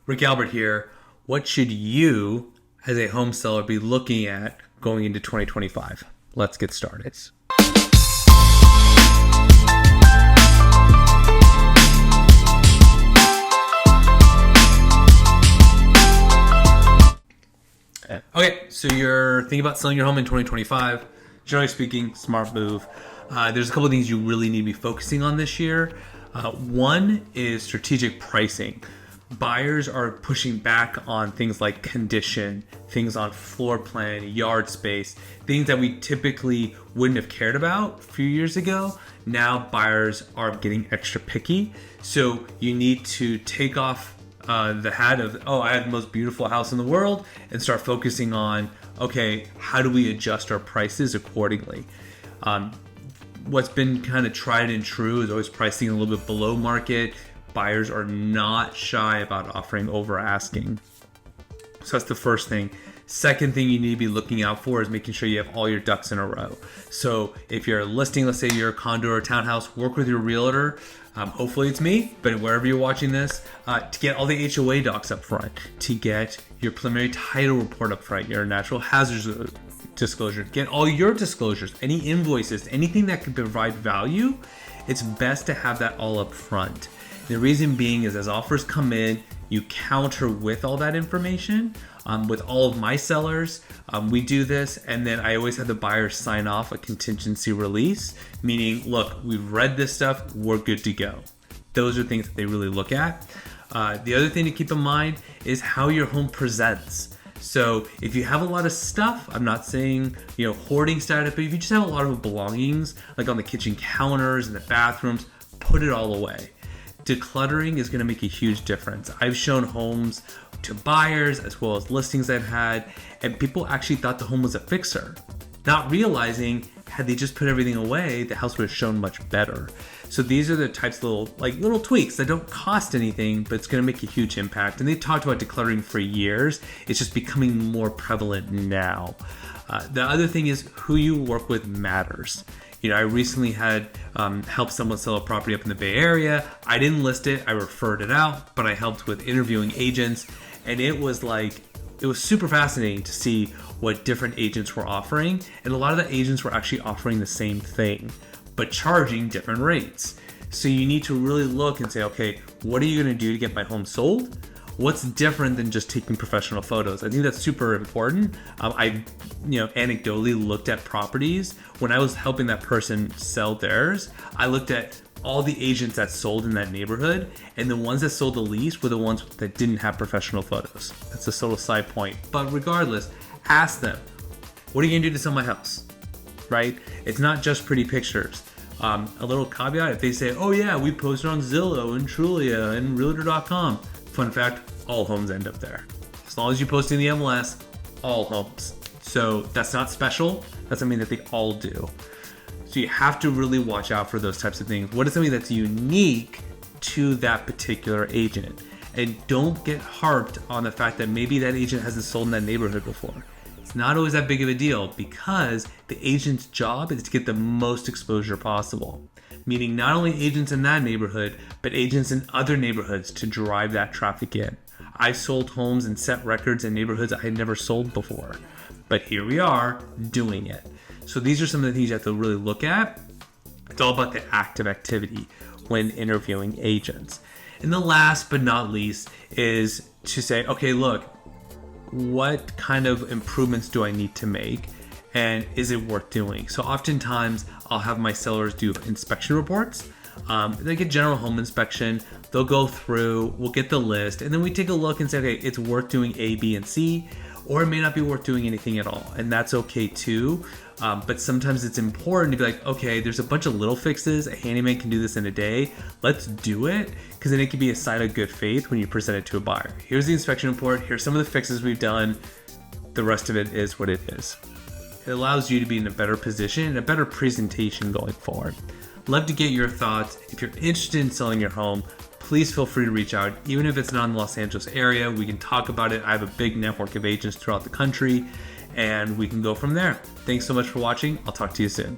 Rick Albert here. What should you, as a home seller, be looking at going into 2025? Let's get started. Okay, so you're thinking about selling your home in 2025. Generally speaking, smart move. There's a couple of things you really need to be focusing on this year. One is strategic pricing. Buyers are pushing back on things like condition, things on floor plan, yard space, things that we typically wouldn't have cared about a few years ago. Now buyers are getting extra picky. So you need to take off the hat of, I have the most beautiful house in the world, and start focusing on, okay, how do we adjust our prices accordingly? What's been kind of tried and true is always pricing a little bit below market. Buyers are not shy about offering over asking. So that's the first thing. Second thing you need to be looking out for is making sure you have all your ducks in a row. So if you're listing, let's say you're a condo or a townhouse, work with your realtor. Hopefully it's me, but wherever you're watching this, to get all the HOA docs up front, to get your preliminary title report up front, your natural hazards disclosure, get all your disclosures, any invoices, anything that could provide value. It's best to have that all up front. The reason being is as offers come in, you counter with all that information. With all of my sellers, we do this, and then I always have the buyer sign off a contingency release, meaning, look, we've read this stuff, we're good to go. Those are things that they really look at. The other thing to keep in mind is how your home presents. So if you have a lot of stuff, I'm not saying, hoarding status, but if you just have a lot of belongings, like on the kitchen counters and the bathrooms, put it all away. Decluttering is going to make a huge difference. I've shown homes to buyers as well as listings I've had, and people actually thought the home was a fixer, not realizing had they just put everything away, the house would have shown much better. So these are the types of little tweaks that don't cost anything, but it's going to make a huge impact. And they've talked about decluttering for years. It's just becoming more prevalent now. The other thing is who you work with matters. I recently had helped someone sell a property up in the Bay Area. I didn't list it, I referred it out, but I helped with interviewing agents, and it was super fascinating to see what different agents were offering, and a lot of the agents were actually offering the same thing, but charging different rates. So you need to really look and say, okay, what are you going to do to get my home sold? What's different than just taking professional photos? I think that's super important. I anecdotally looked at properties. When I was helping that person sell theirs, I looked at all the agents that sold in that neighborhood, and the ones that sold the least were the ones that didn't have professional photos. That's a total side point. But regardless, ask them, what are you gonna do to sell my house? Right? It's not just pretty pictures. A little caveat, if they say, oh yeah, we posted on Zillow and Trulia and Realtor.com. Fun fact, all homes end up there. As long as you post in the MLS, all homes. So that's not special. That's something that they all do. So you have to really watch out for those types of things. What is something that's unique to that particular agent? And don't get harped on the fact that maybe that agent hasn't sold in that neighborhood before. It's not always that big of a deal because the agent's job is to get the most exposure possible. Meaning not only agents in that neighborhood, but agents in other neighborhoods to drive that traffic in. I sold homes and set records in neighborhoods I had never sold before, but here we are doing it. So these are some of the things you have to really look at. It's all about the active activity when interviewing agents. And the last but not least is to say, okay, look, what kind of improvements do I need to make? And is it worth doing? So oftentimes I'll have my sellers do inspection reports. They get general home inspection. They'll go through, we'll get the list, and then we take a look and say, okay, it's worth doing A, B, and C, or it may not be worth doing anything at all. And that's okay too. But sometimes it's important to be like, okay, there's a bunch of little fixes. A handyman can do this in a day. Let's do it, because then it can be a sign of good faith when you present it to a buyer. Here's the inspection report. Here's some of the fixes we've done. The rest of it is what it is. It allows you to be in a better position and a better presentation going forward. Love to get your thoughts. If you're interested in selling your home, please feel free to reach out. Even if it's not in the Los Angeles area, we can talk about it. I have a big network of agents throughout the country, and we can go from there. Thanks so much for watching. I'll talk to you soon.